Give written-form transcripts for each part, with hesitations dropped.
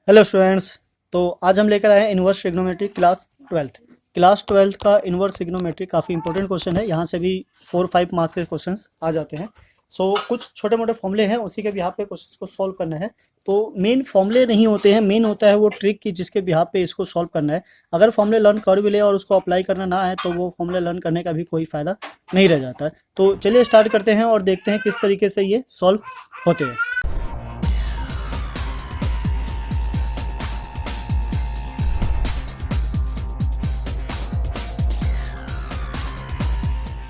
Hello students. तो आज हम लेकर आए हैं इन्वर्स ट्रिग्नोमेट्री क्लास ट्वेल्थ का इन्वर्स ट्रिग्नोमेट्री काफ़ी इंपॉर्टेंट क्वेश्चन है। यहाँ से भी 4-5 मार्क्स के क्वेश्चंस आ जाते हैं। कुछ छोटे मोटे फॉर्मूले हैं, उसी के बिहाफ पे क्वेश्चंस को सॉल्व करना है। तो मेन फॉर्मूले नहीं होते हैं, मेन होता है वो ट्रिक की जिसके बिहाफ पे इसको सॉल्व करना है। अगर फॉर्मूले लर्न कर भी ले और उसको अप्लाई करना ना है तो वो फॉर्मूले लर्न करने का भी कोई फ़ायदा नहीं रह जाता है। तो चलिए स्टार्ट करते हैं और देखते हैं किस तरीके से ये सॉल्व होते हैं।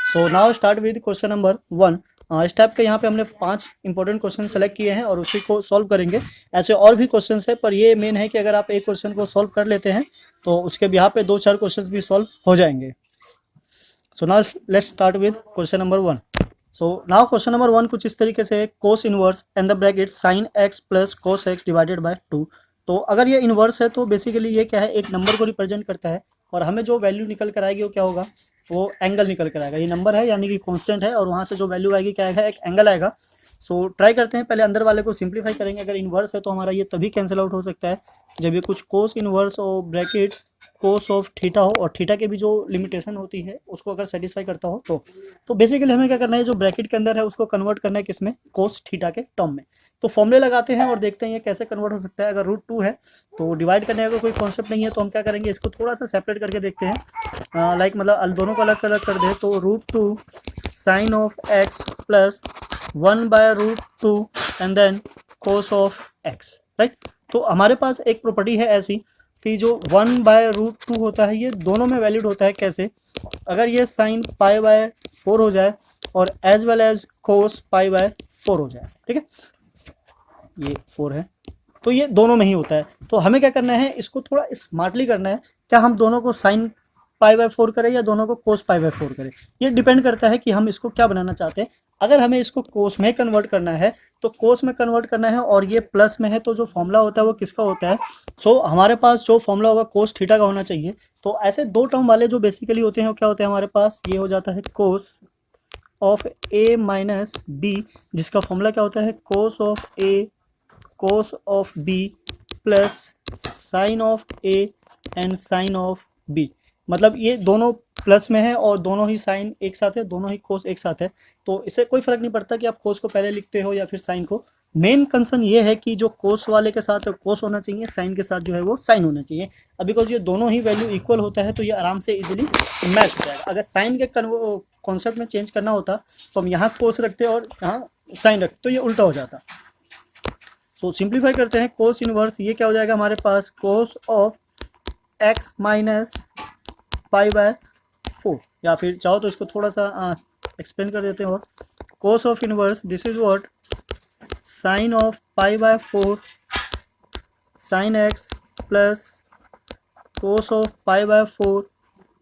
So now start with question number 1। इस टाइप के यहाँ पे हमने 5 इंपॉर्टेंट क्वेश्चन सेलेक्ट किए हैं और उसी को सॉल्व करेंगे। ऐसे और भी क्वेश्चंस है, पर ये मेन है कि अगर आप एक क्वेश्चन को सॉल्व कर लेते हैं तो उसके बिहाफ पे 2-4 क्वेश्चंस भी सॉल्व हो जाएंगे। So now let's start with question number 1। So now question number 1 कुछ इस तरीके से, cos inverse and the bracket sign x plus cos x divided by 2। तो अगर ये इनवर्स है तो बेसिकली ये क्या है, एक नंबर को रिप्रेजेंट करता है और हमें जो वैल्यू निकल कर आएगी वो क्या होगा, वो एंगल निकल कर आएगा। ये नंबर है यानी कि कांस्टेंट है और वहाँ से जो वैल्यू आएगी क्या आएगा, एक एंगल आएगा। सो ट्राई करते हैं, पहले अंदर वाले को सिंप्लीफाई करेंगे। अगर इन्वर्स है तो हमारा ये तभी कैंसिल आउट हो सकता है जब ये कुछ कोस इन्वर्स और ब्रैकेट कोस ऑफ थीटा हो और थीटा के भी जो लिमिटेशन होती है उसको अगर सेटिस्फाई करता हो तो बेसिकली हमें क्या करना है, जो ब्रैकेट के अंदर है उसको कन्वर्ट करना है किसमें, कोस थीटा के टर्म में। तो फॉर्मूले लगाते हैं और देखते हैं ये कैसे कन्वर्ट हो सकता है। अगर √2 है तो डिवाइड करने का कोई कॉन्सेप्ट नहीं है, तो हम क्या करेंगे, इसको थोड़ा सा सेपरेट करके देखते हैं। लाइक मतलब दोनों को अलग अलग कर दे तो √2 sine of x plus 1/√2 and then cos of x, right. तो हमारे पास एक प्रॉपर्टी है ऐसी कि जो 1/√2 होता है ये दोनों में वैलिड होता है। कैसे, अगर ये साइन π/4 हो जाए और एज वेल एज कोस π/4 हो जाए, ठीक है, ये 4 है तो ये दोनों में ही होता है। तो हमें क्या करना है, इसको थोड़ा स्मार्टली करना है। क्या हम दोनों को साइन π/4 करें या दोनों को कोस π/4 करें, ये डिपेंड करता है कि हम इसको क्या बनाना चाहते हैं। अगर हमें इसको कोस में कन्वर्ट करना है तो कोस में कन्वर्ट करना है और ये प्लस में है तो जो फॉर्मूला होता है वो किसका होता है, हमारे पास जो फॉर्मूला होगा कोस थीटा का होना चाहिए। तो ऐसे दो टर्म वाले जो बेसिकली होते हैं वो क्या होते हैं हमारे पास, ये हो जाता है cos of a minus b, जिसका फॉर्मूला क्या होता है, cos of a cos of b plus sine of a and sine of b। मतलब ये दोनों प्लस में है और दोनों ही साइन एक साथ है, दोनों ही कोस एक साथ है। तो इससे कोई फर्क नहीं पड़ता कि आप कोस को पहले लिखते हो या फिर साइन को। मेन कंसर्न ये है कि जो कोस वाले के साथ कोस होना चाहिए, साइन के साथ जो है वो साइन होना चाहिए। अब बिकॉज ये दोनों ही वैल्यू इक्वल होता है तो ये आराम से इजीली मैच हो जाएगा। अगर साइन के कॉन्सेप्ट में चेंज करना होता तो हम यहाँ कोस रखते और यहाँ साइन रखते तो ये उल्टा हो जाता। सो सिंप्लीफाई करते हैं, कोस इनवर्स ये क्या हो जाएगा हमारे पास, कोस ऑफ एक्स माइनस π/4, या फिर चाहो तो इसको थोड़ा सा एक्सप्लेन कर देते हैं। और cos of inverse this is what, sine of π/4 sine x plus cos of π/4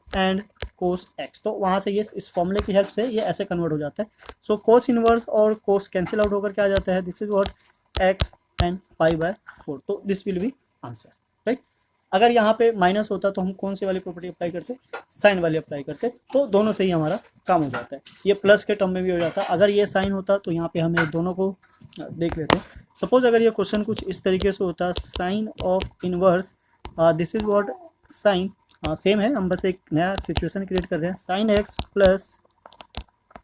and cos x. तो वहाँ से ये इस फॉर्मूले की हेल्प से ये ऐसे कन्वर्ट हो जाता है। सो कोस इनवर्स और कोस कैंसिल आउट होकर क्या आ जाता है, this is what x and π/4। तो this will be answer, right. अगर यहाँ पे माइनस होता तो हम कौन सी वाली प्रॉपर्टी अप्लाई करते, साइन वाली अप्लाई करते, तो दोनों से ही हमारा काम हो जाता है। ये प्लस के टर्म में भी हो जाता। अगर ये साइन होता तो यहाँ पे हमें दोनों को देख लेते। सपोज अगर ये क्वेश्चन कुछ इस तरीके से होता, sine of inverse this is what sine, same है, हम बस एक नया सिचुएशन क्रिएट कर रहे हैं, sign x plus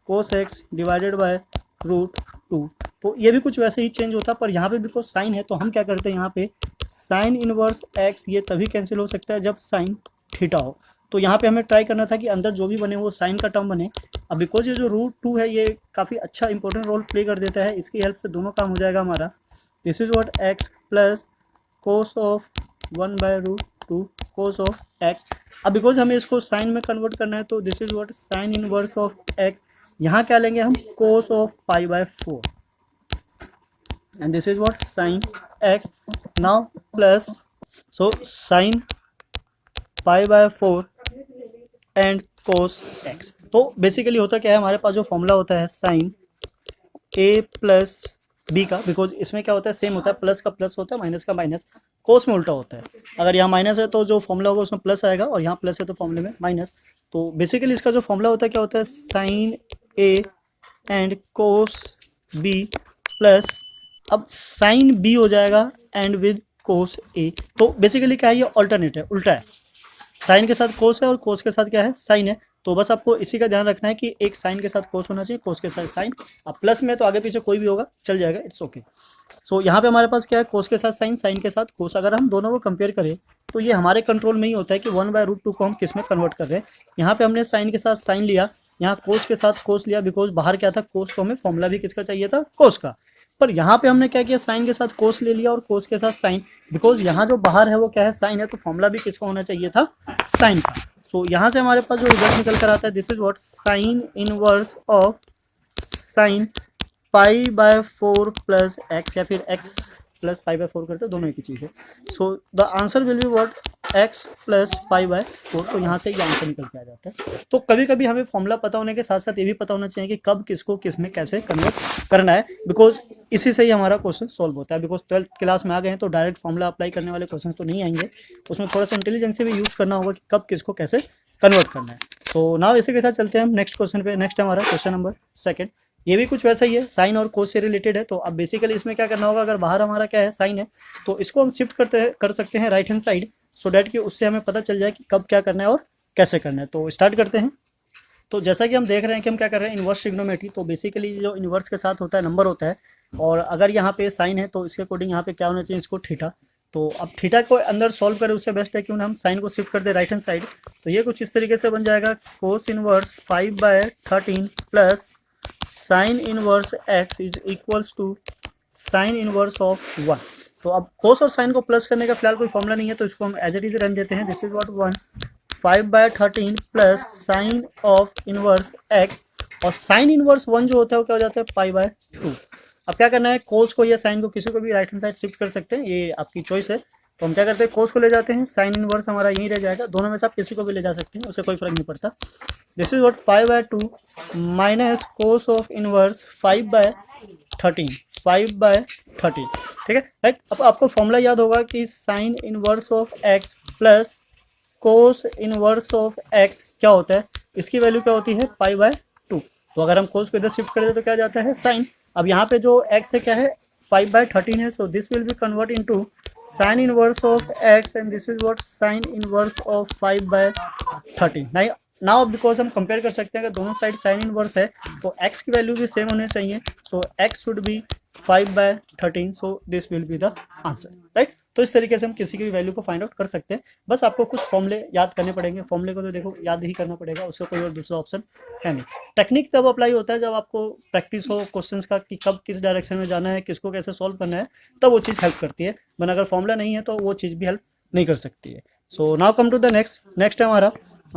cos x divided by √2। तो ये भी कुछ वैसे ही चेंज होता, पर यहाँ पे बिकॉज साइन है तो हम क्या करते हैं, यहाँ पे साइन इनवर्स एक्स ये तभी कैंसिल हो सकता है जब साइन थीटा हो। तो यहाँ पे हमें ट्राई करना था कि अंदर जो भी बने वो साइन का टर्म बने। अब बिकॉज ये जो √2 है ये काफ़ी अच्छा इंपॉर्टेंट रोल प्ले कर देता है, इसकी हेल्प से दोनों काम हो जाएगा हमारा। This is what x plus cos of 1/√2 cos of x. अब बिकॉज हमें इसको साइन में कन्वर्ट करना है तो this is what sine inverse of x, यहाँ क्या लेंगे हम, cos of π/4 and this is what sine x now plus so sine π/4 and cos x. तो बेसिकली होता क्या है, हमारे पास जो फॉर्मूला होता है साइन a प्लस बी का, बिकॉज इसमें क्या होता है, सेम होता है, प्लस का प्लस होता है, माइनस का माइनस, कोस में उल्टा होता है। अगर यहाँ माइनस है तो जो फॉर्मूला होगा उसमें प्लस आएगा और यहाँ प्लस है तो फॉर्मूले में माइनस। तो बेसिकली इसका जो फॉर्मूला होता है क्या होता है, sine A and cos B plus, अब साइन बी हो जाएगा एंड विद कोस ए। तो बेसिकली क्या है, ये ऑल्टरनेट है, उल्टा है। साइन के साथ कोस है और कोस के साथ क्या है, साइन है। तो बस आपको इसी का ध्यान रखना है कि एक साइन के साथ कोस होना चाहिए, कोस के साथ साइन। अब प्लस में तो आगे पीछे कोई भी होगा चल जाएगा, इट्स ओके। सो यहाँ पे हमारे पास क्या है, कोस के साथ साइन, साइन के साथ कोस। अगर हम दोनों को कंपेयर करें तो ये हमारे कंट्रोल में ही होता है कि 1/√2 को हम किस में कन्वर्ट कर रहे हैं। यहाँ पे हमने साइन के साथ साइन लिया, यहाँ कोस के साथ कोस लिया, बिकॉज बाहर क्या था, कोस, तो हमें फॉर्मूला भी किसका चाहिए था, कोस का। पर यहाँ पे हमने क्या किया, साइन के साथ कोस ले लिया और कोस के साथ साइन, बिकॉज यहाँ जो बाहर है वो क्या है, साइन है, तो फॉर्मूला भी किसका होना चाहिए था, साइन का। सो यहाँ से हमारे पास जो रिजल्ट निकल कर आता है, this is what, sine inverse of sine π/4 plus x, या फिर एक्स प्लस π/4 करते हैं, दोनों एक ही चीज़ है। So the answer will be what, x plus π/4। तो यहाँ से ये आंसर निकल के आ जाता है। तो कभी कभी हमें फॉर्मूला पता होने के साथ साथ ये भी पता होना चाहिए कि कब किसको किस में कैसे कन्वर्ट करना है, बिकॉज इसी से ही हमारा क्वेश्चन सॉल्व होता है। बिकॉज 12th क्लास में आ गए हैं तो डायरेक्ट फॉर्मूला अप्लाई करने वाले क्वेश्चन तो नहीं आएंगे, उसमें थोड़ा सा इंटेलिजेंस भी यूज़ करना होगा कि कब किसको कैसे कन्वर्ट करना है। सो नाउ इसी के साथ चलते हैं हम नेक्स्ट क्वेश्चन पे। नेक्स्ट है हमारा क्वेश्चन नंबर 2। ये भी कुछ वैसा ही है, साइन और कोस से रिलेटेड है। तो अब बेसिकली इसमें क्या करना होगा, अगर बाहर हमारा क्या है, साइन है, तो इसको हम शिफ्ट कर सकते हैं right hand side, so that कि उससे हमें पता चल जाए कि कब क्या करना है और कैसे करना है। तो स्टार्ट करते हैं। तो जैसा कि हम देख रहे हैं कि हम क्या कर रहे हैं, इन्वर्स ट्रिग्नोमेट्री। तो बेसिकली जो इन्वर्स के साथ होता है नंबर होता है, और अगर यहाँ पे साइन है तो इसके अकॉर्डिंग यहाँ पे क्या होना चाहिए, इसको थीटा। तो अब थीटा को अंदर सॉल्व करें उससे बेस्ट है कि हम साइन को शिफ्ट कर दे राइट हैंड साइड। तो ये कुछ इस तरीके से बन जाएगा, cos inverse 5/13 plus sine inverse x is equals to sine inverse of 1। तो अब कोस और साइन को प्लस करने का फिलहाल कोई फॉर्मूला नहीं है, तो इसको हम एज इट इज रहने देते हैं। This is what 1 5/13 plus sine of inverse x, और साइन इनवर्स 1 जो होता है वो क्या हो जाता है, π/2। अब क्या करना है, कोस को या साइन को किसी को भी राइट हैंड साइड शिफ्ट कर सकते हैं, ये आपकी चॉइस है। तो हम क्या करते हैं, कोस को ले जाते हैं, साइन इनवर्स हमारा यहीं रह जाएगा। दोनों में से आप किसी को भी ले जा सकते हैं, उससे कोई फर्क नहीं पड़ता। This is what π/2 minus cos of inverse 5/13, 5/13, ठीक है, राइट। अब आपको फॉर्मूला याद होगा कि sign inverse of x plus cos inverse of x क्या होता है, इसकी वैल्यू क्या होती है, π/2। तो अगर हम कोस को इधर शिफ्ट कर दे तो क्या जाता है, साइन। अब यहाँ पे जो एक्स है क्या है, 5/13 है, सो this will B convert into sine inverse of x, and this is what sine inverse of 5/13। Now because हम कंपेयर कर सकते हैं, अगर दोनों साइड साइन इनवर्स है तो x की वैल्यू भी सेम होने चाहिए, सो x should be 5/13, so this will be the answer, right. तो इस तरीके से हम किसी की भी वैल्यू को फाइंड आउट कर सकते हैं। बस आपको कुछ फॉर्मूले याद करने पड़ेंगे, फॉर्मूले को तो देखो याद ही करना पड़ेगा, उससे कोई और दूसरा ऑप्शन है नहीं। टेक्निक तब अप्लाई होता है जब आपको प्रैक्टिस हो क्वेश्चंस का कि कब किस डायरेक्शन में जाना है, किसको कैसे सॉल्व करना है, तब वो चीज़ हेल्प करती है। वरना अगर फॉर्मूला नहीं है तो वो चीज़ भी हेल्प नहीं कर सकती है। So now come to the next है हमारा,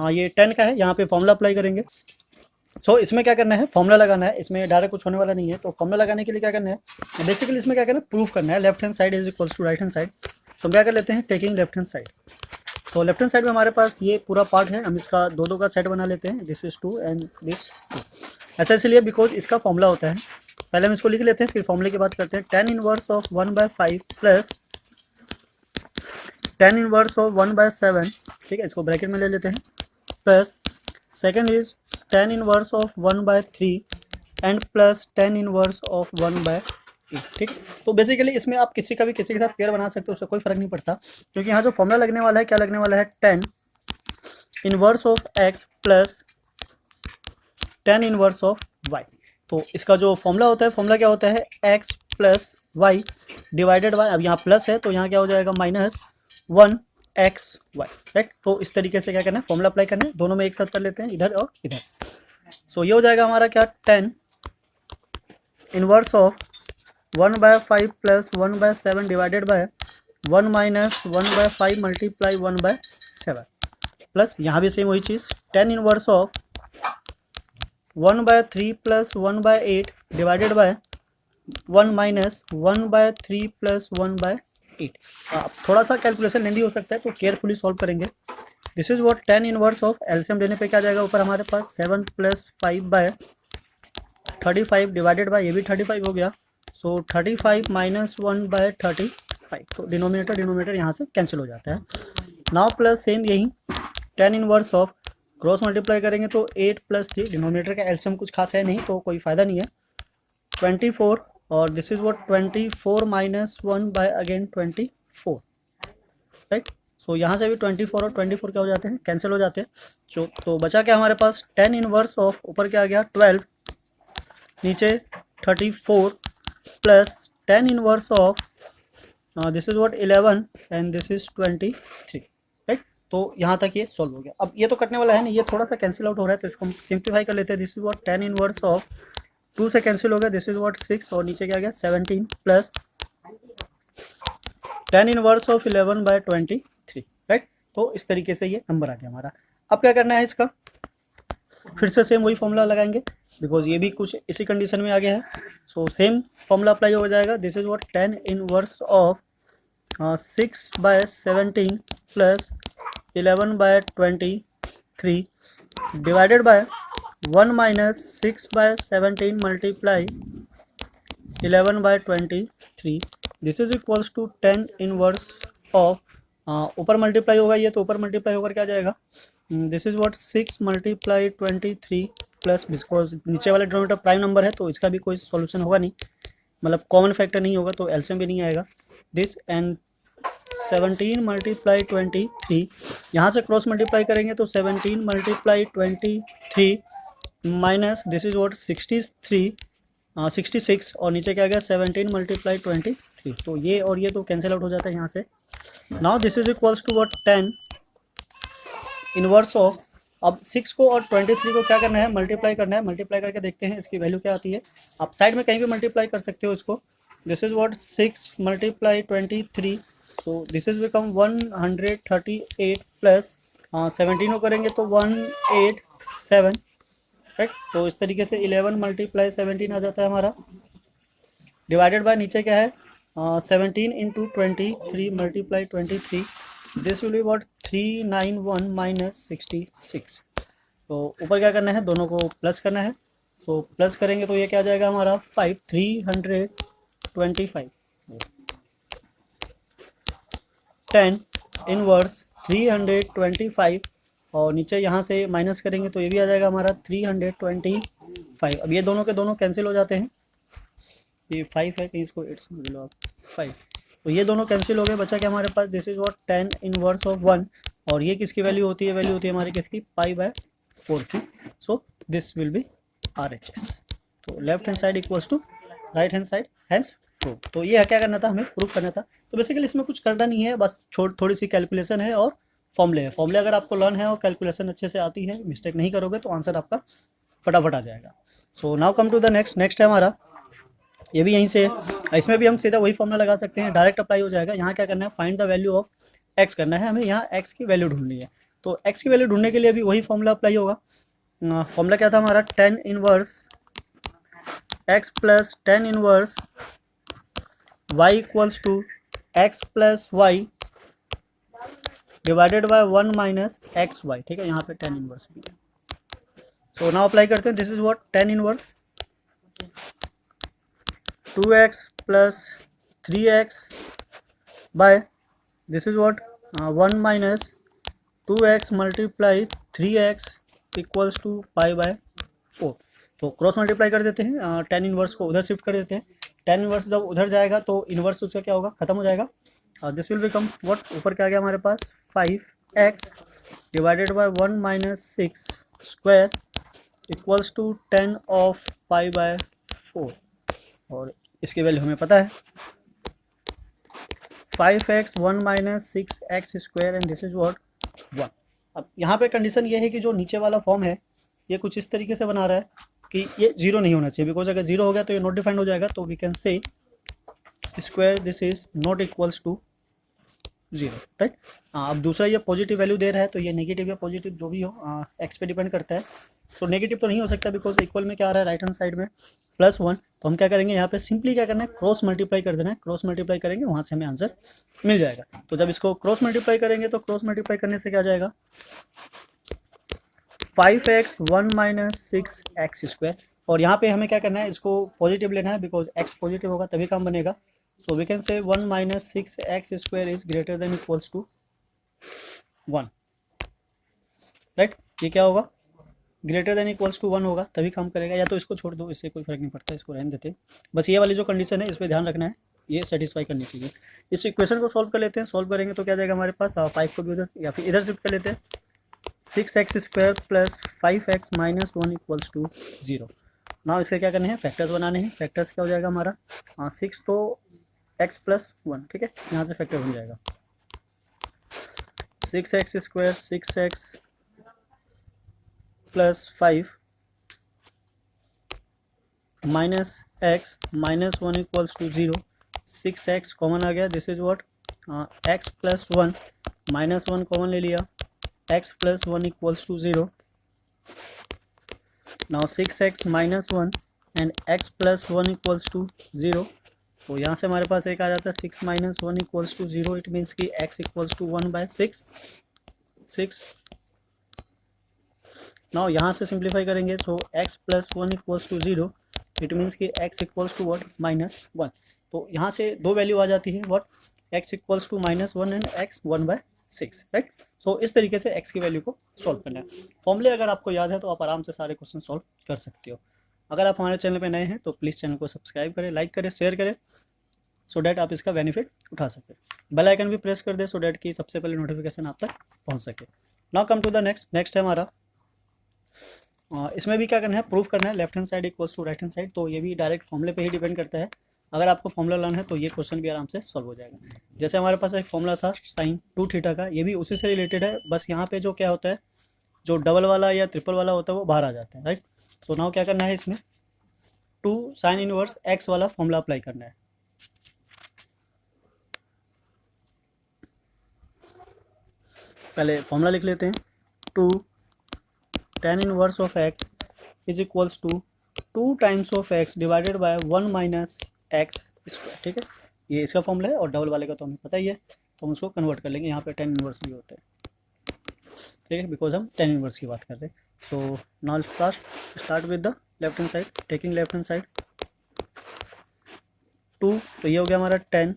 ये 10 का है, यहाँ पे फॉर्मूला अप्लाई करेंगे। सो इसमें क्या करना है, फॉर्मूला लगाना है, इसमें डायरेक्ट कुछ होने वाला नहीं है। तो फॉर्मूला लगाने के लिए क्या करना है, बेसिकली इसमें क्या करना है, प्रूफ करना है, left hand side is equals to right hand side. तो क्या कर लेते हैं, टेकिंग लेफ्ट हैंड साइड। तो लेफ्ट हैंड साइड में हमारे पास ये पूरा पार्ट है, हम इसका दो का सेट बना लेते हैं, दिस इज 2 एंड दिस 2। ऐसा इसलिए बिकॉज इसका फॉर्मूला होता है, पहले हम इसको लिख लेते हैं, फिर फॉर्मूले की बात करते हैं। tan inverse of 1/5 plus tan inverse of 1/7, ठीक है, इसको ब्रैकेट में ले लेते हैं, plus second is tan inverse of 1/3 and plus tan inverse of 1/8, ठीक। तो बेसिकली इसमें आप किसी का भी किसी के साथ पेयर बना सकते हो, उससे कोई फर्क नहीं पड़ता, क्योंकि यहाँ जो फॉर्मूला लगने वाला है, क्या लगने वाला है, tan inverse of x plus tan inverse of y। तो इसका जो फॉर्मूला होता है, फॉर्मूला क्या होता है, x plus y divided by, अब यहाँ प्लस है तो यहाँ क्या हो जाएगा, -1xy, राइट। तो इस तरीके से क्या करना है, फॉर्मूला अप्लाई करना है, दोनों में एक साथ कर लेते हैं, इधर और इधर। सो ये हो जाएगा हमारा क्या, tan inverse of 1/5 plus 1/7 divided by 1 minus 1/5 multiply 1/7, plus यहाँ भी सेम वही चीज़, tan inverse of 1/3 plus 1/8 divided by 1 minus 1/3 plus 1/8। अब थोड़ा सा कैलकुलेशन लेंदी हो सकता है, तो केयरफुली सॉल्व करेंगे। This is what tan inverse of, LCM लेने पे क्या जाएगा ऊपर हमारे पास, 7 प्लस 5/35 डिवाइडेड बाय, ये भी 35 हो गया, सो 35 माइनस 1/35। तो डिनोमिनेटर यहाँ से कैंसिल हो जाता है। नाउ प्लस सेम यही tan inverse of, cross multiply करेंगे तो 8 प्लस 3, डिनोमिनेटर का एलसीएम कुछ खास है नहीं तो कोई फ़ायदा नहीं है, 24, और this is what 24 minus 1 by again 24, right. सो यहाँ से भी 24 और 24 क्या हो जाते हैं, कैंसिल हो जाते हैं। तो बचा क्या हमारे पास, 10 इनवर्स ऑफ, ऊपर क्या आ गया 12, नीचे 34 plus 10 inverse of this is what 11 and this is 23, right. तो यहाँ तक ये सॉल्व हो गया। अब ये तो कटने वाला है नहीं, ये थोड़ा सा कैंसिल आउट हो रहा है, तो इसको हम सिंप्लीफाई कर लेते हैं। This is what 10 inverse of 2 से कैंसिल हो गया, दिस इज व्हाट 6 और नीचे क्या गया 17 प्लस 10 इनवर्स ऑफ 11/23, राइट। तो इस तरीके से ये नंबर आ गया हमारा। अब क्या करना है, इसका फिर से सेम वही फॉर्मूला लगाएंगे, बिकॉज ये भी कुछ इसी कंडीशन में आ गया है। सो सेम फॉर्मूला अप्लाई हो जाएगा। This is what 10 inverse of 6/17 plus 11/23 divided by 1 minus 6/17 multiply 11/23, this is equals to 10 inverse of, ऊपर मल्टीप्लाई होगा ये, तो ऊपर मल्टीप्लाई होकर क्या जाएगा, this is what 6 multiply 23 plus, because नीचे वाला डिनोमिनेटर प्राइम नंबर है तो इसका भी कोई सॉल्यूशन होगा नहीं, मतलब कॉमन फैक्टर नहीं होगा, तो एलसीएम भी नहीं आएगा। दिस एंड 17 मल्टीप्लाई 23, यहाँ से क्रॉस मल्टीप्लाई करेंगे तो 17 multiply 23 minus this is what 66 और नीचे क्या गया 17 मल्टीप्लाई 23, तो ये और ये तो कैंसिल आउट हो जाता है यहाँ से। Now this is equals to what 10 inverse of, अब 6 को और 23 को क्या करना है, मल्टीप्लाई करना है। मल्टीप्लाई करके देखते हैं इसकी वैल्यू क्या आती है। आप साइड में कहीं भी मल्टीप्लाई कर सकते हो इसको। This is what 6 multiply 23, so this is become 138 plus 17 को करेंगे तो 187, राइट। तो इस तरीके से 11 मल्टीप्लाई 17 आ जाता है हमारा, डिवाइडेड बाय नीचे क्या है 17 into 23 multiply 23, this will be what 391 minus 66। तो ऊपर क्या करना है, दोनों को प्लस करना है। सो प्लस करेंगे तो ये क्या आ जाएगा हमारा 325, 10 इनवर्स 325 और नीचे यहाँ से माइनस करेंगे तो ये भी आ जाएगा हमारा 325। अब ये दोनों के दोनों कैंसिल हो जाते हैं, ये 5 है, कहीं इसको 8 समझ लो आप, 5, तो ये दोनों कैंसिल हो गए। बचा क्या हमारे पास, this is what 10 inverse of 1 और ये किसकी वैल्यू होती है, वैल्यू होती है हमारी किसकी, पाई/4 की। So this will be RHS। तो left hand side equals to right hand side, hence prove. तो ये क्या करना था, हमें प्रूव करना था। तो बेसिकली इसमें कुछ करना नहीं है, बस थोड़ी सी कैलकुलेशन है और फॉर्मूले है। फॉर्मूले अगर आपको लर्न है और कैलकुलेशन अच्छे से आती है, मिस्टेक नहीं करोगे तो आंसर आपका फटाफट आ जाएगा। So now come to the next है हमारा, ये भी यहीं से है। इसमें भी हम सीधा वही फॉर्मूला लगा सकते हैं, डायरेक्ट अप्लाई हो जाएगा। यहाँ क्या करना है, find the value of x करना है हमें, यहाँ एक्स की वैल्यू ढूंढनी है। तो एक्स की वैल्यू ढूंढने के लिए भी वही फॉर्मूला अप्लाई होगा। फॉर्मूला क्या था हमारा, 10 inverse x plus 10 inverse y equals to x plus y divided by 1 minus x y, ठीक है। यहाँ पे 10 इनवर्स भी है। सो नाउ अप्लाई करते हैं। This is what 10 inverse 2x plus 3x by this is what 1 minus 2x multiply 3x equals to पाई/4। तो क्रॉस मल्टीप्लाई कर देते हैं, 10 इनवर्स को उधर शिफ्ट कर देते हैं। 10 इनवर्स जब उधर जाएगा तो इनवर्स उसका क्या होगा, खत्म हो जाएगा। दिस विल बिकम व्हाट, ऊपर क्या आ गया हमारे पास 5x divided by 1 minus 6 square equals to 10 of पाई/4 और इसकी वैल्यू हमें पता है 5x 1 minus 6x square and this is what 1। अब यहाँ पे कंडीशन ये है कि जो नीचे वाला फॉर्म है ये कुछ इस तरीके से बना रहा है कि ये जीरो नहीं होना चाहिए, बिकॉज अगर जीरो हो गया तो ये नॉट डिफाइंड हो जाएगा। तो we can say square this is not equals to 0, राइट। अब दूसरा ये पॉजिटिव वैल्यू दे रहा है तो ये नेगेटिव या पॉजिटिव जो भी हो एक्स पे डिपेंड करता है। तो नेगेटिव तो नहीं हो सकता बिकॉज इक्वल में क्या आ रहा है, राइट हैंड साइड में +1। तो हम क्या करेंगे, यहाँ पे सिंपली क्या करना है, क्रॉस मल्टीप्लाई कर देना है। क्रॉस मल्टीप्लाई करेंगे वहाँ से हमें आंसर मिल जाएगा। तो जब इसको क्रॉस मल्टीप्लाई करेंगे तो क्रॉस मल्टीप्लाई करने से क्या जाएगा 5x 1 माइनस 6x स्क्वायर और यहाँ पे हमें क्या करना है, इसको पॉजिटिव लेना है बिकॉज x पॉजिटिव होगा तभी काम बनेगा। So we can say 1 minus 6x square is greater than equals to 1, राइट। ये क्या होगा, ग्रेटर देन इक्वल्स टू 1 होगा तभी काम करेगा। या तो इसको छोड़ दो, इससे कोई फर्क नहीं पड़ता, इसको रहने देते हैं। बस ये वाली जो कंडीशन है इस पर ध्यान रखना है। ये सेटिस्फाई करनी चाहिए। इस इक्वेशन को सॉल्व कर लेते हैं। सॉल्व करेंगे तो क्या जाएगा हमारे पास 5 को भी उधर या फिर इधर शिफ्ट कर लेते हैं। 6x² plus 5x minus 1 equals to 0। Now इसके क्या करने हैं, फैक्टर्स बनाने हैं। फैक्टर्स क्या हो जाएगा हमारा 6 तो x प्लस 1, ठीक है, यहाँ से फैक्टर बन जाएगा 6x² 6x plus 5 minus x minus 1 equals to 0। 6x common आ गया, this is what x plus 1 minus 1 common ले लिया, x plus 1 equals to 0। Now 6x minus 1 and x plus 1 equals to 0। तो यहाँ से हमारे पास एक आ जाता है 6 minus 1 equals to 0। It means कि x इक्वल्स टू 1/6। नाउ यहाँ से सिंप्लीफाई करेंगे, so x plus 1 equals to 0। It means कि x इक्वल्स टू व्हाट -1। तो यहाँ से दो वैल्यू आ जाती है, what x equals to -1 and x 1/6, right. So इस तरीके से x की वैल्यू को सॉल्व करना है। फॉर्मूले अगर आपको याद है तो आप आराम से सारे क्वेश्चन सॉल्व कर सकते हो। अगर आप हमारे चैनल पे नए हैं तो प्लीज़ चैनल को सब्सक्राइब करें, लाइक करें, शेयर करें, सो डैट आप इसका बेनिफिट उठा सकें। बेल आइकन भी प्रेस कर दें सो डैट कि सबसे पहले नोटिफिकेशन आप तक पहुँच सके। Now come to the next है हमारा, इसमें भी क्या करना है, प्रूफ करना है left hand side equals to right hand side. तो ये भी डायरेक्ट फॉर्मूले पे ही डिपेंड करता है। अगर आपको फॉर्मूला लाना है तो ये क्वेश्चन भी आराम से सॉल्व हो जाएगा। जैसे हमारे पास एक फॉर्मूला था sin 2θ का, ये भी उसी से रिलेटेड है। बस यहाँ पे जो क्या होता है, जो डबल वाला या ट्रिपल वाला होता है वो बाहर आ जाता है, राइट। तो नाउ क्या करना है, इसमें 2 sin इनवर्स x वाला फॉर्मूला अप्लाई करना है। पहले फॉर्मूला लिख लेते हैं, 2 tan inverse of x is equals to 2 times of x divided by 1 minus x square, ठीक है। ये इसका फॉर्मूला है और डबल वाले का तो हमें पता ही है, तो हम उसको कन्वर्ट कर लेंगे। यहाँ पे tan इनवर्स भी होता है, ठीक है, बिकॉज हम tan इनवर्स की बात कर रहे हैं। So now start with the left hand side, taking left hand side 2, तो ये हो गया हमारा tan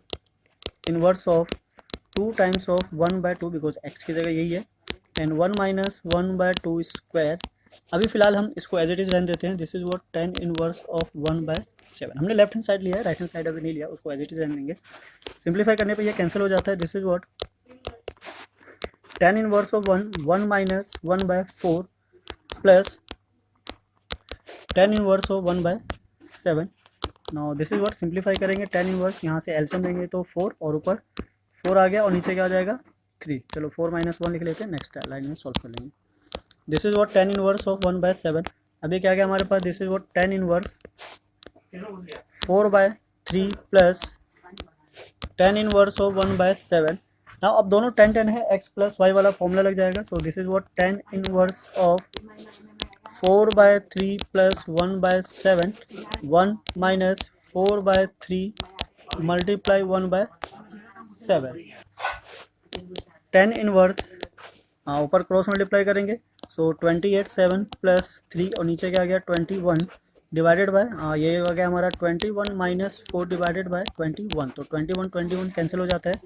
inverse of 2 times of 1/2 because x की जगह यही है, एंड 1 माइनस 1/2 स्क्वायर। अभी फिलहाल हम इसको एज इट इज रहने देते हैं। This is what tan inverse of 1/7। हमने लेफ्ट हैंड साइड लिया है, राइट हैंड साइड अभी नहीं लिया, उसको एज इट इज रहने देंगे। सिंप्लीफाई करने पे ये कैंसिल हो जाता है। This is what tan inverse of 1 minus 1/4 plus tan inverse of 1/7। Now this is what simplify करेंगे, tan इनवर्स यहाँ से एलसीएम लेंगे तो 4 और ऊपर 4 आ गया और नीचे क्या आ जाएगा 3। चलो 4 माइनस 1 लिख लेते हैं, नेक्स्ट लाइन में सॉल्व कर लेंगे। This is what tan inverse of 1/7। अभी क्या गया हमारे पास, this is what tan inverse 4/3 plus tan inverse of 1/7। Now अब दोनों tan है, x प्लस y वाला फॉर्मूला लग जाएगा। So this is what tan inverse of 4/3 plus 1/7, 1 minus 4/3 multiply 1/7। tan inverse ऊपर क्रॉस मल्टीप्लाई करेंगे, सो 28/7 प्लस 3 और नीचे क्या आ गया 21 डिवाइडेड बाय ये आ गया हमारा 21 माइनस 4 डिवाइडेड बाय 21। तो 21 कैंसिल हो जाता है।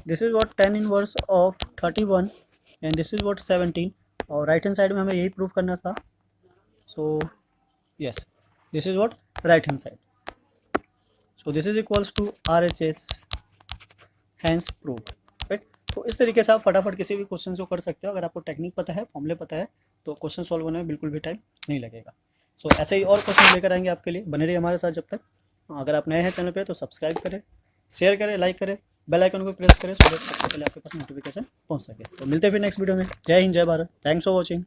This is what tan inverse of 31 and this is what 17। और राइट हैंड साइड में हमें यही प्रूव करना था। So yes, this is what right hand side. So this is equals to RHS, hence proved, right. तो इस तरीके से आप फटाफट किसी भी क्वेश्चन को कर सकते हो। अगर आपको टेक्निक पता है, फॉर्मूले पता है, तो क्वेश्चन सॉल्व होने में बिल्कुल भी टाइम नहीं लगेगा। सो ऐसे ही और क्वेश्चन लेकर आएंगे आपके लिए, बने रहिए हमारे साथ जब तक। अगर आप नए हैं चैनल पे तो सब्सक्राइब करें, शेयर करें, लाइक करें, बेल आइकन को प्रेस करें सो दैट सबसे पहले आपके पास नोटिफिकेशन पहुंच सके। तो मिलते हैं फिर नेक्स्ट वीडियो में। जय हिंद, जय भारत, थैंक्स फॉर वॉचिंग।